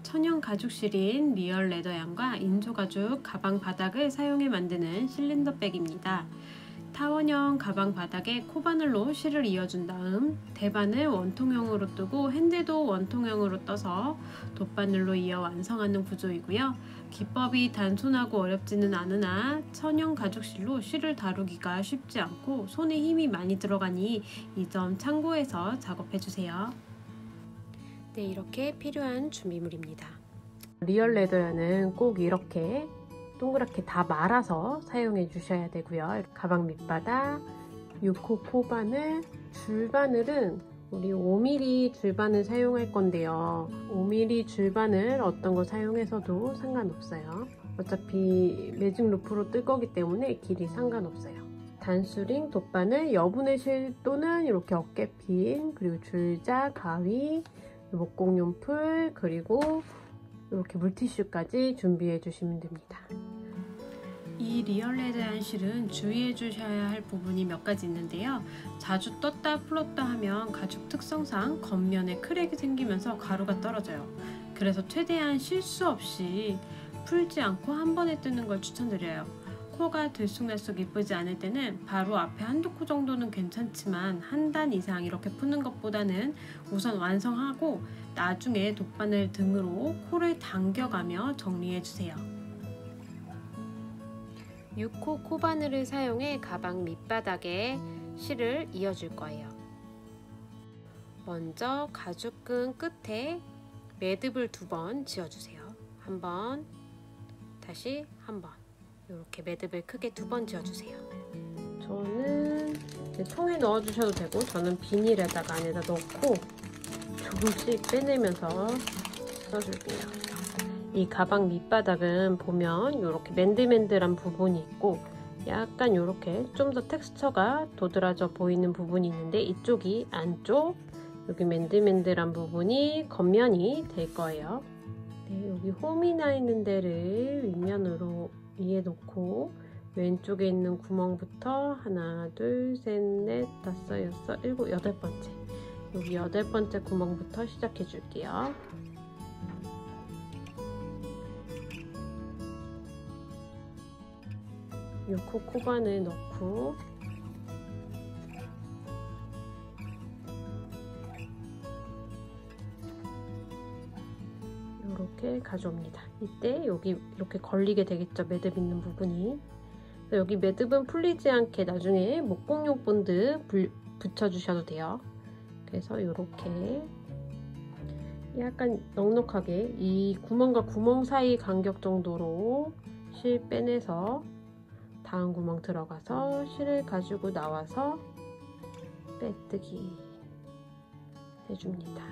천연 가죽실인 리얼 레더양과 인조가죽 가방 바닥을 사용해 만드는 실린더 백입니다. 타원형 가방 바닥에 코바늘로 실을 이어준 다음 대바늘 원통형으로 뜨고 핸들도 원통형으로 떠서 돗바늘로 이어 완성하는 구조이고요. 기법이 단순하고 어렵지는 않으나 천연 가죽실로 실을 다루기가 쉽지 않고 손에 힘이 많이 들어가니 이 점 참고해서 작업해주세요. 네, 이렇게 필요한 준비물입니다. 리얼 레더야는 꼭 이렇게 동그랗게 다 말아서 사용해 주셔야 되고요. 가방 밑바닥, 6호 코바늘, 줄바늘은 우리 5mm 줄바늘 사용할 건데요. 5mm 줄바늘 어떤 거 사용해서도 상관없어요. 어차피 매직 루프로 뜰 거기 때문에 길이 상관없어요. 단수링, 돗바늘, 여분의 실 또는 이렇게 어깨핀, 그리고 줄자, 가위, 목공용풀, 그리고 이렇게 물티슈까지 준비해 주시면 됩니다. 이 리얼 레더양 실은 주의해 주셔야 할 부분이 몇 가지 있는데요. 자주 떴다 풀었다 하면 가죽 특성상 겉면에 크랙이 생기면서 가루가 떨어져요. 그래서 최대한 실수 없이 풀지 않고 한 번에 뜨는 걸 추천드려요. 코가 들쑥날쑥 이쁘지 않을 때는 바로 앞에 한두 코 정도는 괜찮지만 한 단 이상 이렇게 푸는 것보다는 우선 완성하고 나중에 돗바늘 등으로 코를 당겨가며 정리해주세요. 6호 코바늘을 사용해 가방 밑바닥에 실을 이어줄 거예요. 먼저 가죽끈 끝에 매듭을 2번 지어주세요. 한 번, 다시 한 번. 이렇게 매듭을 크게 2번 지어주세요. 저는 통에 넣어주셔도 되고 저는 비닐에다가 안에다 넣고 조금씩 빼내면서 써줄게요. 이 가방 밑바닥은 보면 이렇게 맨들맨들한 부분이 있고 약간 이렇게 좀 더 텍스처가 도드라져 보이는 부분이 있는데 이쪽이 안쪽, 여기 맨들맨들한 부분이 겉면이 될 거예요. 네, 여기 홈이 나 있는 데를 윗면으로 위에 놓고 왼쪽에 있는 구멍부터 하나, 둘, 셋, 넷, 다섯, 여섯, 일곱, 8번째 여기 8번째 구멍부터 시작해 줄게요. 요 코바늘 넣고 이렇게 가져옵니다. 이때 여기 이렇게 걸리게 되겠죠, 매듭 있는 부분이. 여기 매듭은 풀리지 않게 나중에 목공용 본드 붙여주셔도 돼요. 그래서 이렇게 약간 넉넉하게 이 구멍과 구멍 사이 간격 정도로 실 빼내서 다음 구멍 들어가서 실을 가지고 나와서 빼뜨기 해줍니다.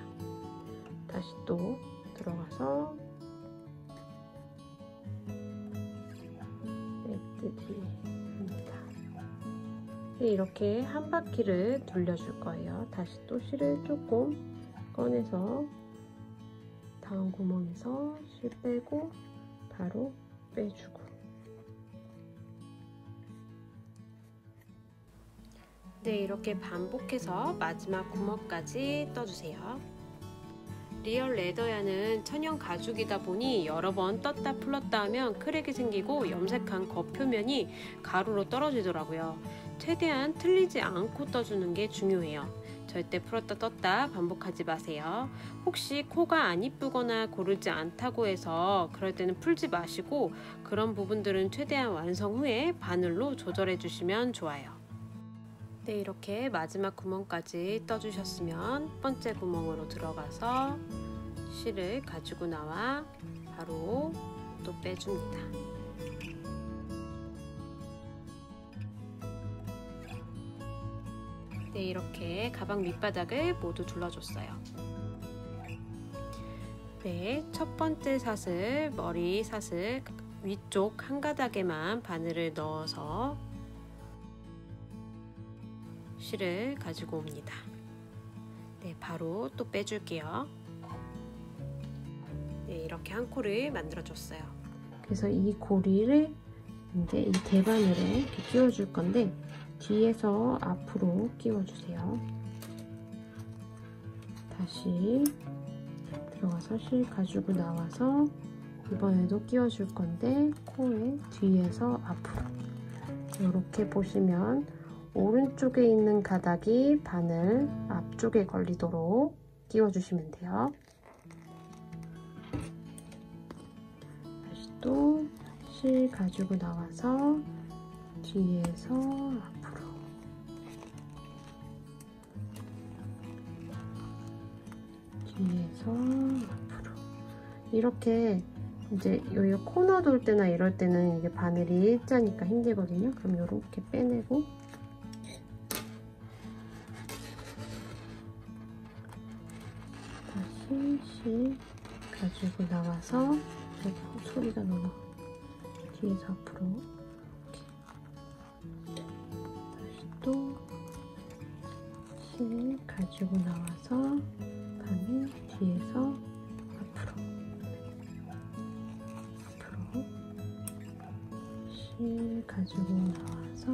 다시 또 들어가서 빼뜨기 합니다. 이렇게 한 바퀴를 돌려줄 거예요. 다시 또 실을 조금 꺼내서 다음 구멍에서 실 빼고 바로 빼주고. 네, 이렇게 반복해서 마지막 구멍까지 떠주세요. 리얼 레더야는 천연 가죽이다 보니 여러 번 떴다 풀었다 하면 크랙이 생기고 염색한 겉표면이 가루로 떨어지더라고요. 최대한 틀리지 않고 떠주는 게 중요해요. 절대 풀었다 떴다 반복하지 마세요. 혹시 코가 안 이쁘거나 고르지 않다고 해서 그럴 때는 풀지 마시고 그런 부분들은 최대한 완성 후에 바늘로 조절해 주시면 좋아요. 네, 이렇게 마지막 구멍까지 떠주셨으면 첫 번째 구멍으로 들어가서 실을 가지고 나와 바로 또 빼줍니다. 네, 이렇게 가방 밑바닥을 모두 둘러줬어요. 네, 첫 번째 사슬, 머리 사슬 위쪽 한 가닥에만 바늘을 넣어서 실을 가지고 옵니다. 네, 바로 또 빼줄게요. 네, 이렇게 한 코를 만들어줬어요. 그래서 이 고리를 이제 이 대바늘에 이렇게 끼워줄 건데 뒤에서 앞으로 끼워주세요. 다시 가져가서 실 가지고 나와서 이번에도 끼워줄 건데 코의 뒤에서 앞으로 이렇게 보시면 오른쪽에 있는 가닥이 바늘 앞쪽에 걸리도록 끼워주시면 돼요. 다시 또 실 가지고 나와서 뒤에서 앞으로 뒤에서 앞으로 이렇게 이제 여기 코너 돌 때나 이럴 때는 이게 바늘이 일자니까 힘들거든요. 그럼 이렇게 빼내고 다시 실 가지고 나와서 소리가 너무 뒤에서 앞으로 이렇게 다시 또 실 가지고 나와서 바늘 뒤에서 앞으로 실 가지고 나와서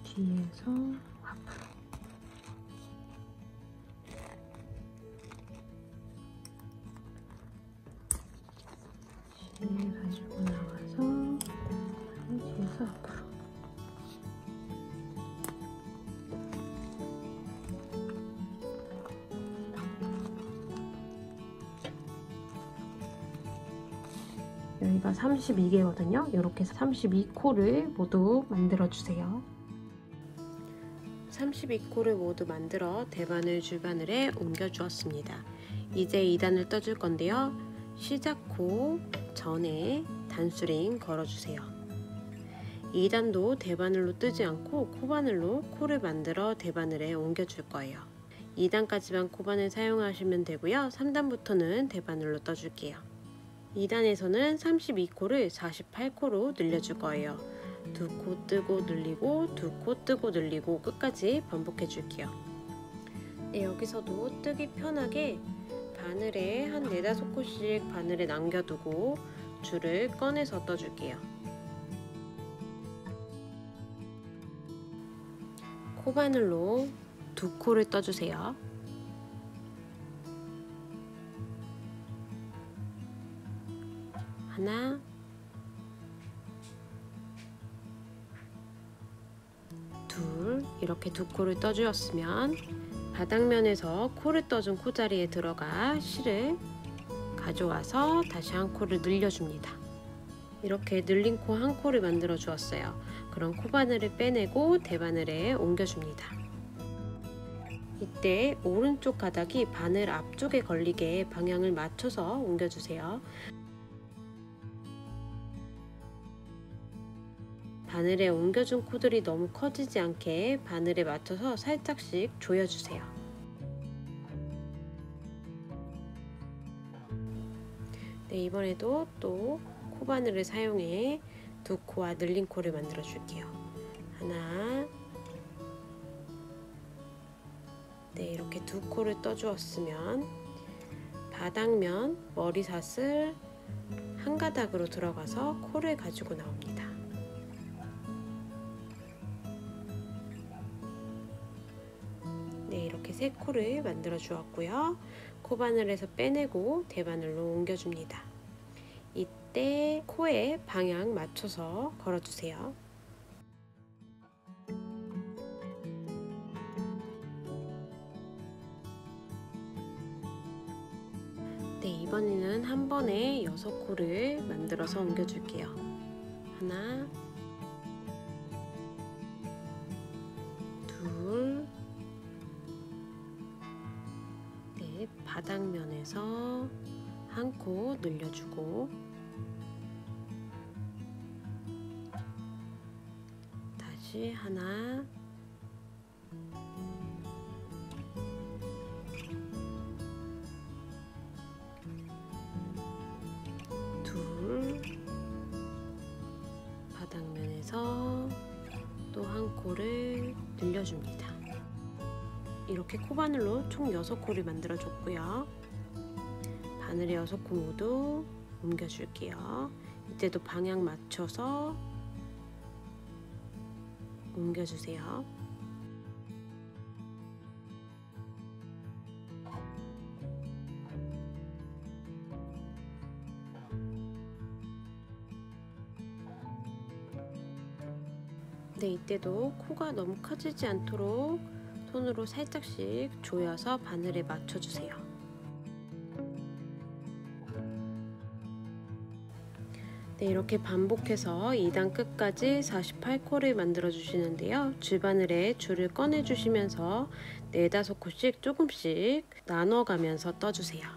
뒤에서 앞으로 실 가지고 나와서 뒤에서 앞으로 여기가 32개거든요. 이렇게 32코를 모두 만들어주세요. 32코를 모두 만들어 대바늘 줄바늘에 옮겨주었습니다. 이제 2단을 떠줄 건데요. 시작코 전에 단수링 걸어주세요. 2단도 대바늘로 뜨지 않고 코바늘로 코를 만들어 대바늘에 옮겨줄 거예요. 2단까지만 코바늘 사용하시면 되고요. 3단부터는 대바늘로 떠줄게요. 2단에서는 32코를 48코로 늘려줄 거예요. 2코 뜨고 늘리고 2코 뜨고 늘리고 끝까지 반복해 줄게요. 네, 여기서도 뜨기 편하게 바늘에 한 4-5코씩 바늘에 남겨두고 줄을 꺼내서 떠줄게요. 코바늘로 2코를 떠주세요. 하나, 둘, 이렇게 2코를 떠주었으면 바닥면에서 코를 떠준 코자리에 들어가 실을 가져와서 다시 한 코를 늘려줍니다. 이렇게 늘린 코 한 코를 만들어 주었어요. 그럼 코바늘을 빼내고 대바늘에 옮겨줍니다. 이때 오른쪽 가닥이 바늘 앞쪽에 걸리게 방향을 맞춰서 옮겨주세요. 바늘에 옮겨준 코들이 너무 커지지 않게 바늘에 맞춰서 살짝씩 조여주세요. 네, 이번에도 또 코바늘을 사용해 2코와 늘린 코를 만들어 줄게요. 하나, 네, 이렇게 2코를 떠주었으면 바닥면 머리삿을 한 가닥으로 들어가서 코를 가지고 나옵니다. 네, 이렇게 3코를 만들어 주었고요. 코바늘에서 빼내고 대바늘로 옮겨줍니다. 이때 코에 방향 맞춰서 걸어주세요. 네, 이번에는 한 번에 6코를 만들어서 옮겨줄게요. 하나, 둘, 넷, 바닥면에서 한 코 늘려주고 다시 하나, 둘, 바닥면에서 또 한 코를 늘려줍니다. 이렇게 코바늘로 총 6코를 만들어 줬고요. 바늘에 6코 모두 옮겨줄게요. 이때도 방향 맞춰서 옮겨주세요. 네, 이때도 코가 너무 커지지 않도록 손으로 살짝씩 조여서 바늘에 맞춰주세요. 네, 이렇게 반복해서 2단 끝까지 48코를 만들어 주시는데요. 줄바늘에 줄을 꺼내 주시면서 4-5코씩 조금씩 나눠 가면서 떠주세요.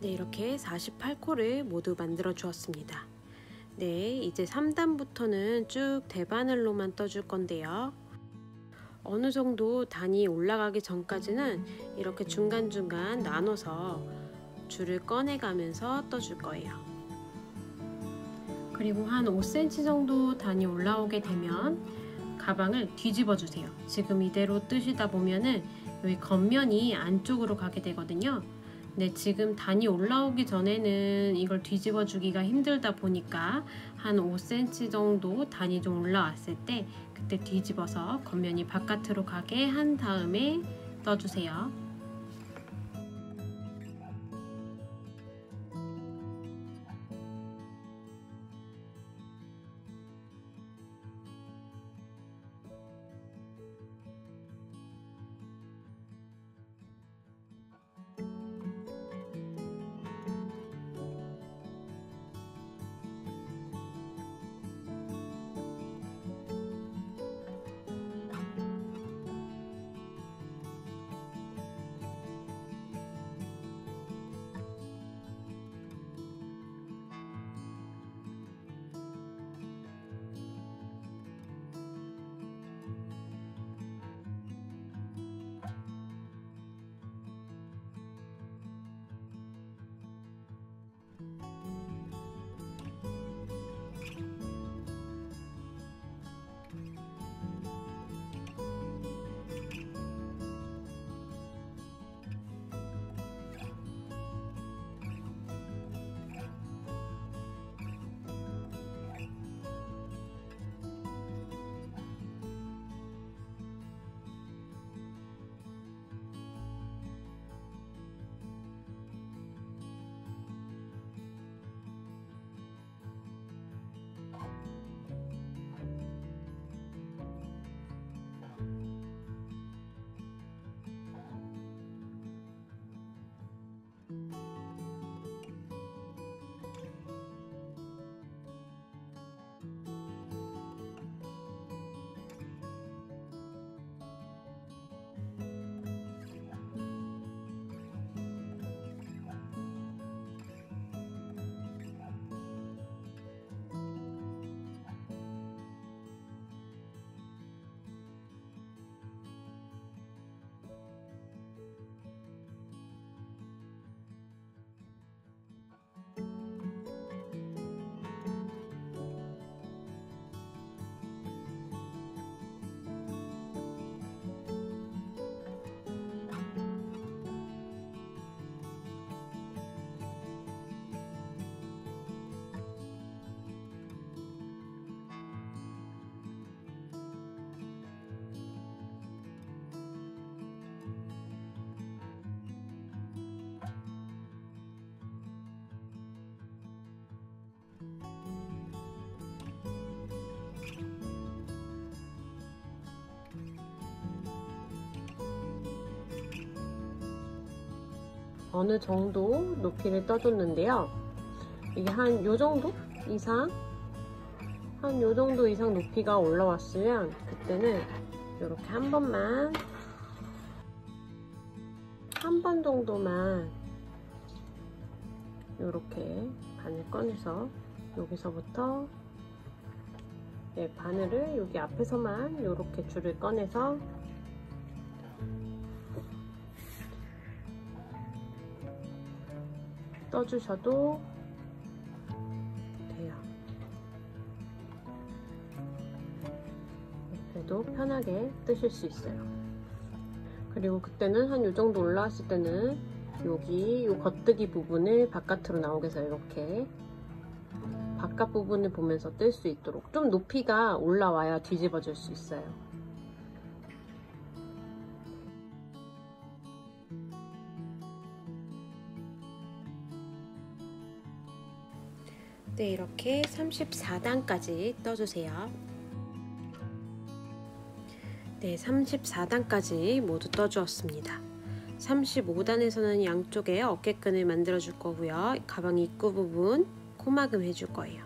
네, 이렇게 48코를 모두 만들어 주었습니다. 네, 이제 3단부터는 쭉 대바늘로만 떠줄 건데요. 어느 정도 단이 올라가기 전까지는 이렇게 중간중간 나눠서 줄을 꺼내가면서 떠줄 거예요. 그리고 한 5cm 정도 단이 올라오게 되면 가방을 뒤집어 주세요. 지금 이대로 뜨시다 보면은 여기 겉면이 안쪽으로 가게 되거든요. 네, 지금 단이 올라오기 전에는 이걸 뒤집어 주기가 힘들다 보니까 한 5cm 정도 단이 좀 올라왔을 때 그때 뒤집어서 겉면이 바깥으로 가게 한 다음에 떠주세요. 어느 정도 높이를 떠줬는데요. 이게 한 요 정도 이상? 한 요 정도 이상 높이가 올라왔으면 그때는 이렇게 한 번만, 한 번 정도만 이렇게 바늘 꺼내서 여기서부터 바늘을 여기 앞에서만 이렇게 줄을 꺼내서 떠주셔도 돼요. 그래도 편하게 뜨실 수 있어요. 그리고 그때는 한 이 정도 올라왔을 때는 여기 이 겉뜨기 부분을 바깥으로 나오게 해서 이렇게 바깥 부분을 보면서 뜰 수 있도록 좀 높이가 올라와야 뒤집어질 수 있어요. 네, 이렇게 34단까지 떠주세요. 네, 34단까지 모두 떠주었습니다. 35단에서는 양쪽에 어깨끈을 만들어 줄 거고요. 가방 입구 부분 코막음 해줄 거예요.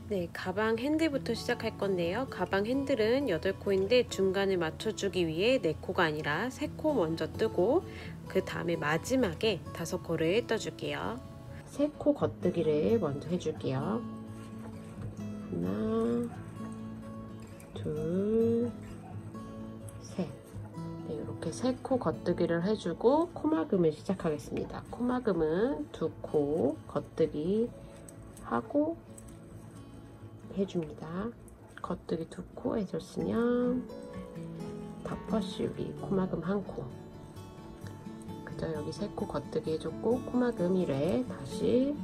네, 가방 핸들부터 시작할 건데요. 가방 핸들은 8코인데 중간을 맞춰주기 위해 4코가 아니라 3코 먼저 뜨고 그 다음에 마지막에 5코를 떠줄게요. 3코 겉뜨기를 먼저 해줄게요. 하나, 둘, 셋. 네, 이렇게 3코 겉뜨기를 해주고 코막음을 시작하겠습니다. 코막음은 2코 겉뜨기 하고 해줍니다. 겉뜨기 2코 해줬으면 덮어씌우기 코막음 1코. 그죠? 여기 3코 겉뜨기 해줬고 코막음 1회 다시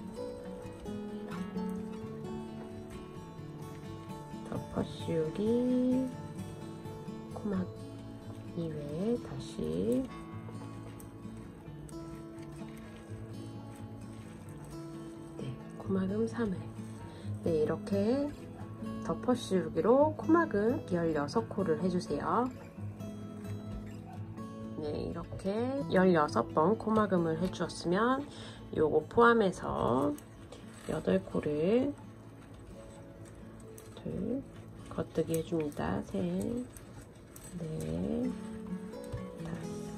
덮어씌우기 코막 2회 다시 네, 코막음 3회. 네, 이렇게 덮어씌우기로 코막음 16코를 해주세요. 네, 이렇게 16번 코막음을 해주었으면 요거 포함해서 8코를 둘, 겉뜨기 해줍니다. 셋, 넷,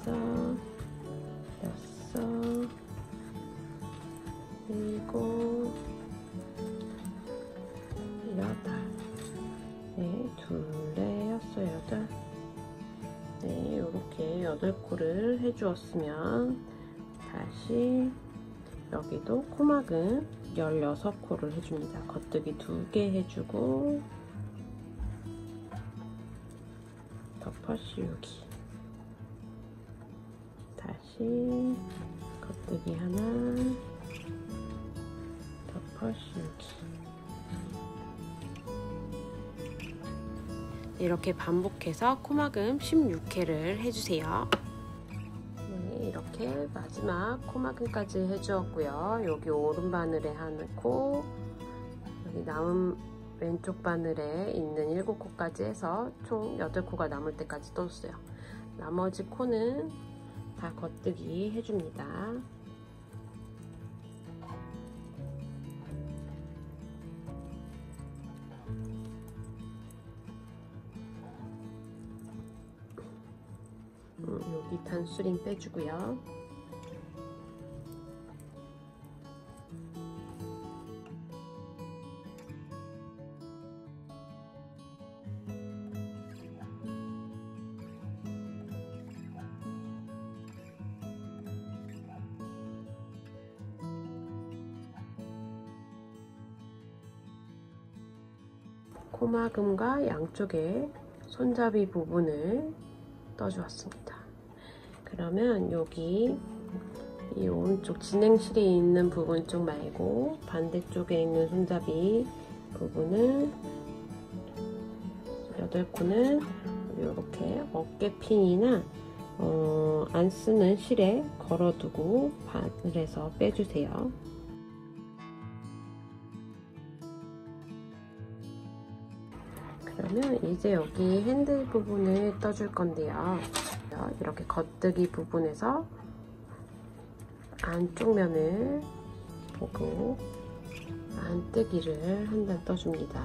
다섯, 여섯, 일곱, 여덟. 네, 둘에 여섯, 여덟. 네, 이렇게 8코를 해주었으면 다시 여기도 코막음 16코를 해줍니다. 겉뜨기 2개 해주고 덮어씌우기 다시 겉뜨기 하나 덮어씌우기. 이렇게 반복해서 코막음 16회를 해주세요. 네, 이렇게 마지막 코막음까지 해주었고요. 여기 오른 바늘에 한 코, 여기 남은 왼쪽 바늘에 있는 7코까지 해서 총 8코가 남을 때까지 떠줬어요. 나머지 코는 다 겉뜨기 해줍니다. 여기 단수링 빼주고요. 코막음과 양쪽에 손잡이 부분을 떠주었습니다. 그러면 여기 이 오른쪽 진행실에 있는 부분 쪽 말고 반대쪽에 있는 손잡이 부분은 8코는 이렇게 어깨핀이나 안 쓰는 실에 걸어두고 바늘에서 빼주세요. 그러면 이제 여기 핸들 부분을 떠줄 건데요. 이렇게 겉뜨기 부분에서 안쪽 면을 보고 안뜨기를 한 단 떠줍니다.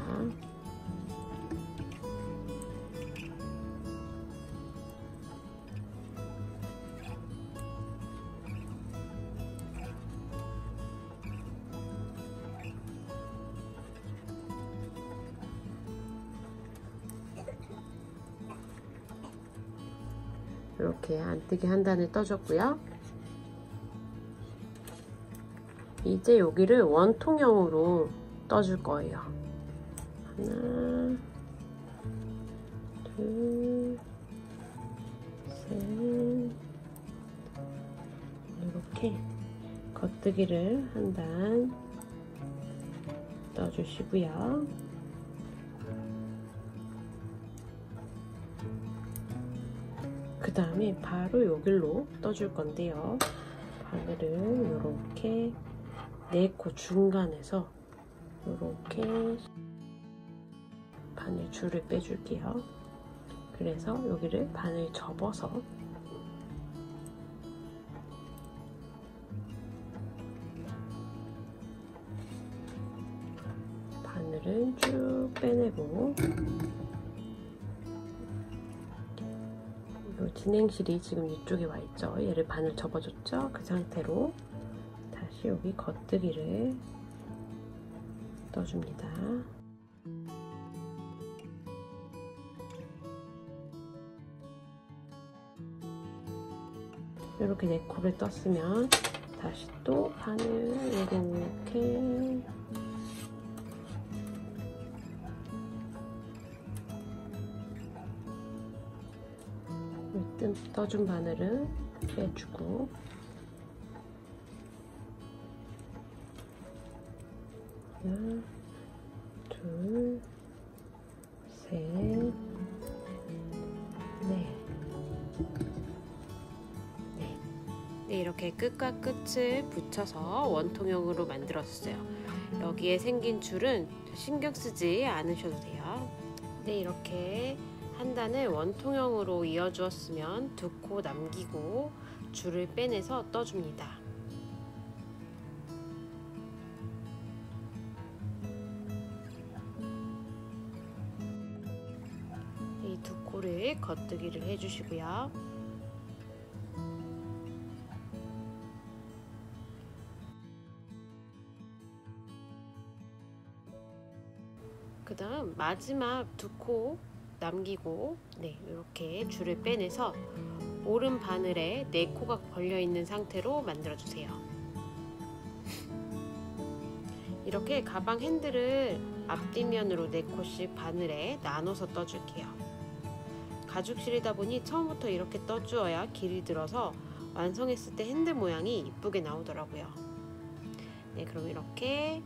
이렇게 안뜨기 한 단을 떠줬고요. 이제 여기를 원통형으로 떠줄 거예요. 하나, 둘, 셋. 이렇게 겉뜨기를 한 단 떠주시고요. 그 다음에 바로 여기로 떠줄 건데요. 바늘을 이렇게 네 코 중간에서 이렇게 바늘 줄을 빼줄게요. 그래서 여기를 바늘 접어서 바늘을 쭉 빼내고, 이 진행실이 지금 이쪽에 와 있죠. 얘를 바늘 접어줬죠. 그 상태로 다시 여기 겉뜨기를 떠줍니다. 이렇게 네 코를 떴으면 다시 또 바늘 이렇게 떠준 바늘은 빼주고, 하나, 둘, 셋, 넷. 네, 이렇게 끝과 끝을 붙여서 원통형으로 만들었어요. 여기에 생긴 줄은 신경 쓰지 않으셔도 돼요. 네, 이렇게 한 단을 원통형으로 이어주었으면 두 코 남기고 줄을 빼내서 떠줍니다. 이 두 코를 겉뜨기를 해주시고요. 그 다음 마지막 두 코 남기고, 네, 이렇게 줄을 빼내서 오른 바늘에 네 코가 걸려 있는 상태로 만들어 주세요. 이렇게 가방 핸들을 앞뒷면으로 네 코씩 바늘에 나눠서 떠줄게요. 가죽 실이다 보니 처음부터 이렇게 떠주어야 길이 들어서 완성했을 때 핸들 모양이 이쁘게 나오더라고요. 네, 그럼 이렇게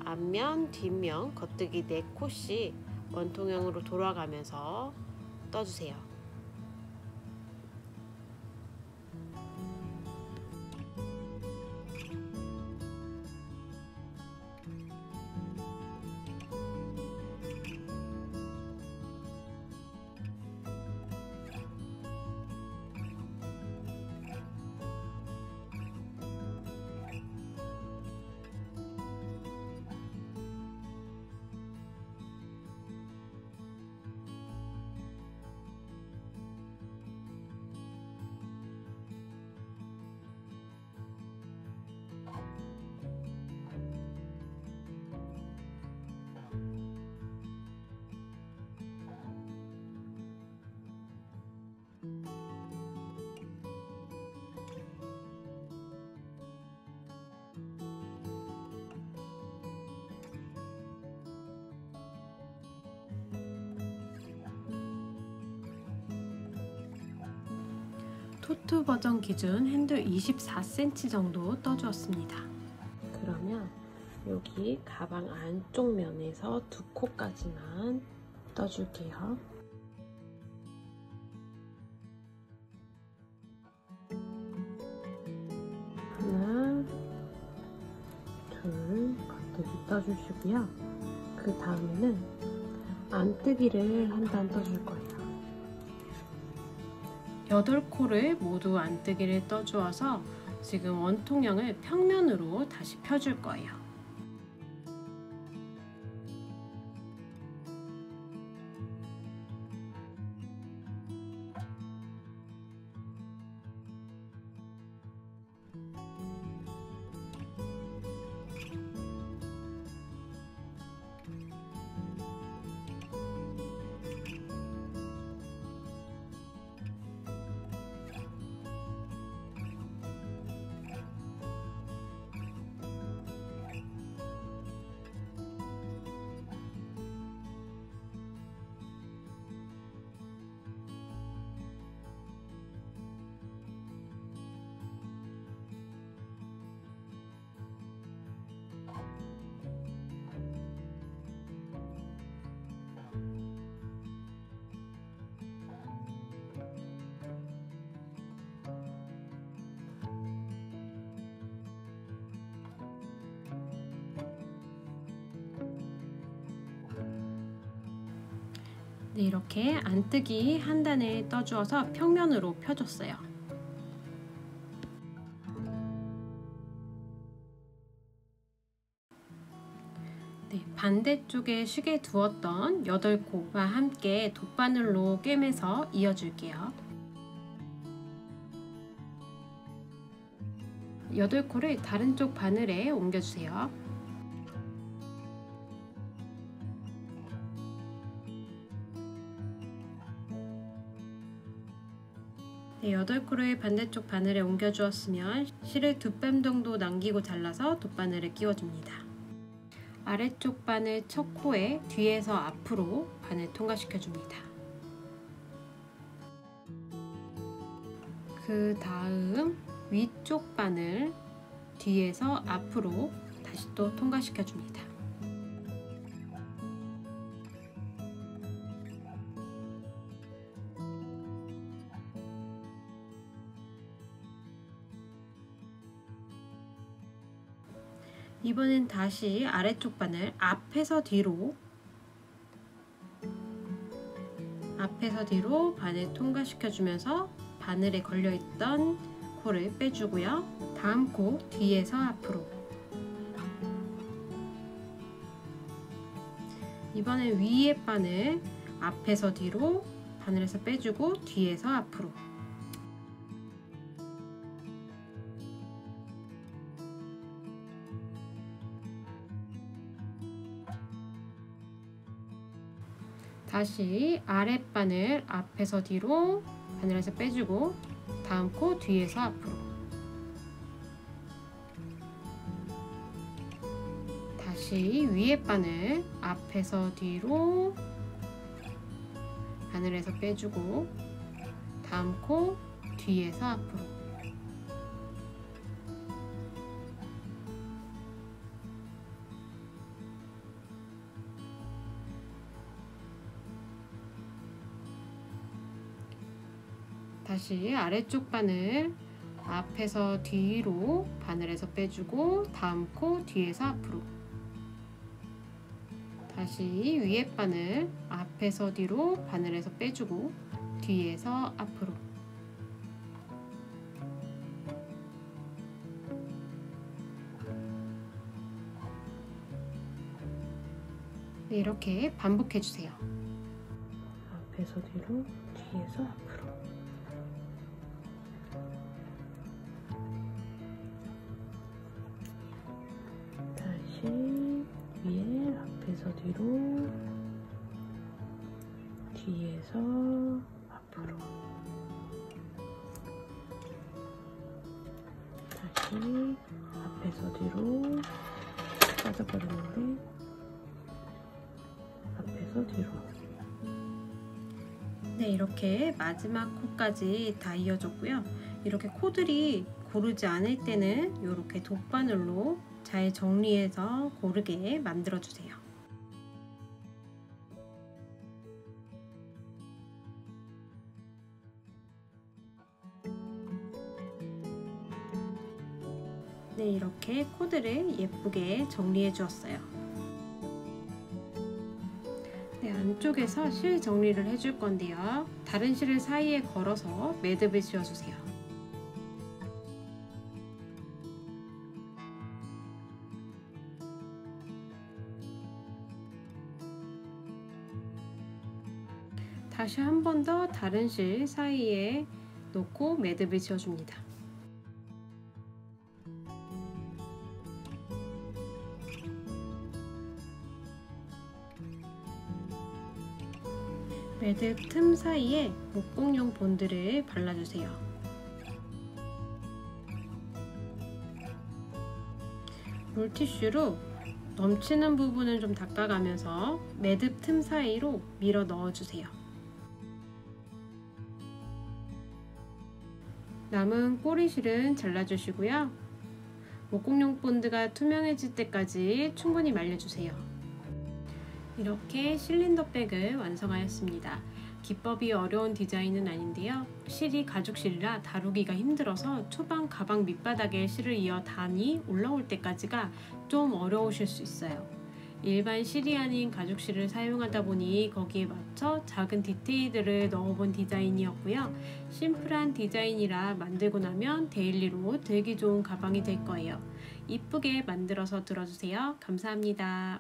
앞면, 뒷면 겉뜨기 4코씩 원통형으로 돌아가면서 떠주세요. 토트 버전 기준 핸들 24cm 정도 떠주었습니다. 그러면 여기 가방 안쪽 면에서 2코까지만 떠줄게요. 하나, 둘, 겉뜨기 떠주시고요. 그 다음에는 안뜨기를 한 단 떠줄 거예요. 8코를 모두 안뜨기를 떠주어서 지금 원통형을 평면으로 다시 펴줄 거예요. 네, 이렇게 안뜨기 한 단을 떠주어서 평면으로 펴줬어요. 네, 반대쪽에 쉬게 두었던 8코와 함께 돗바늘로 꿰매서 이어줄게요. 8코를 다른 쪽 바늘에 옮겨주세요. 네, 8코를 반대쪽 바늘에 옮겨주었으면 실을 2뺨 정도 남기고 잘라서 돗바늘에 끼워줍니다. 아래쪽 바늘 첫 코에 뒤에서 앞으로 바늘 통과시켜줍니다. 그 다음 위쪽 바늘 뒤에서 앞으로 다시 또 통과시켜줍니다. 이번엔 다시 아래쪽 바늘 앞에서 뒤로 바늘 통과시켜주면서 바늘에 걸려있던 코를 빼주고요. 다음 코 뒤에서 앞으로. 이번엔 위에 바늘 앞에서 뒤로 바늘에서 빼주고 뒤에서 앞으로. 다시 아랫바늘 앞에서 뒤로 바늘에서 빼주고 다음 코 뒤에서 앞으로. 다시 위에 바늘 앞에서 뒤로 바늘에서 빼주고 다음 코 뒤에서 앞으로. 다시 아래쪽 바늘 앞에서 뒤로 바늘에서 빼주고 다음 코 뒤에서 앞으로. 다시 위에 바늘 앞에서 뒤로 바늘에서 빼주고 뒤에서 앞으로. 네, 이렇게 반복해 주세요. 앞에서 뒤로 뒤에서 앞으로. 위에 앞에서 뒤로 뒤에서 앞으로. 다시 앞에서 뒤로 빠져버렸는데 앞에서 뒤로. 네, 이렇게 마지막 코까지 다 이어졌고요. 이렇게 코들이 고르지 않을 때는 이렇게 돗바늘로 잘 정리해서 고르게 만들어 주세요. 네, 이렇게 코드를 예쁘게 정리해 주었어요. 네, 안쪽에서 실 정리를 해줄 건데요. 다른 실을 사이에 걸어서 매듭을 지어주세요. 다시 한 번 더 다른 실 사이에 놓고 매듭을 지어줍니다. 매듭 틈 사이에 목공용 본드를 발라주세요. 물티슈로 넘치는 부분은 좀 닦아가면서 매듭 틈 사이로 밀어 넣어주세요. 남은 꼬리실은 잘라주시고요. 목공용 본드가 투명해질 때까지 충분히 말려주세요. 이렇게 실린더백을 완성하였습니다. 기법이 어려운 디자인은 아닌데요. 실이 가죽실이라 다루기가 힘들어서 초반 가방 밑바닥에 실을 이어 단이 올라올 때까지가 좀 어려우실 수 있어요. 일반 실이 아닌 가죽 실을 사용하다 보니 거기에 맞춰 작은 디테일들을 넣어본 디자인이었고요. 심플한 디자인이라 만들고 나면 데일리로 들기 좋은 가방이 될 거예요. 이쁘게 만들어서 들어주세요. 감사합니다.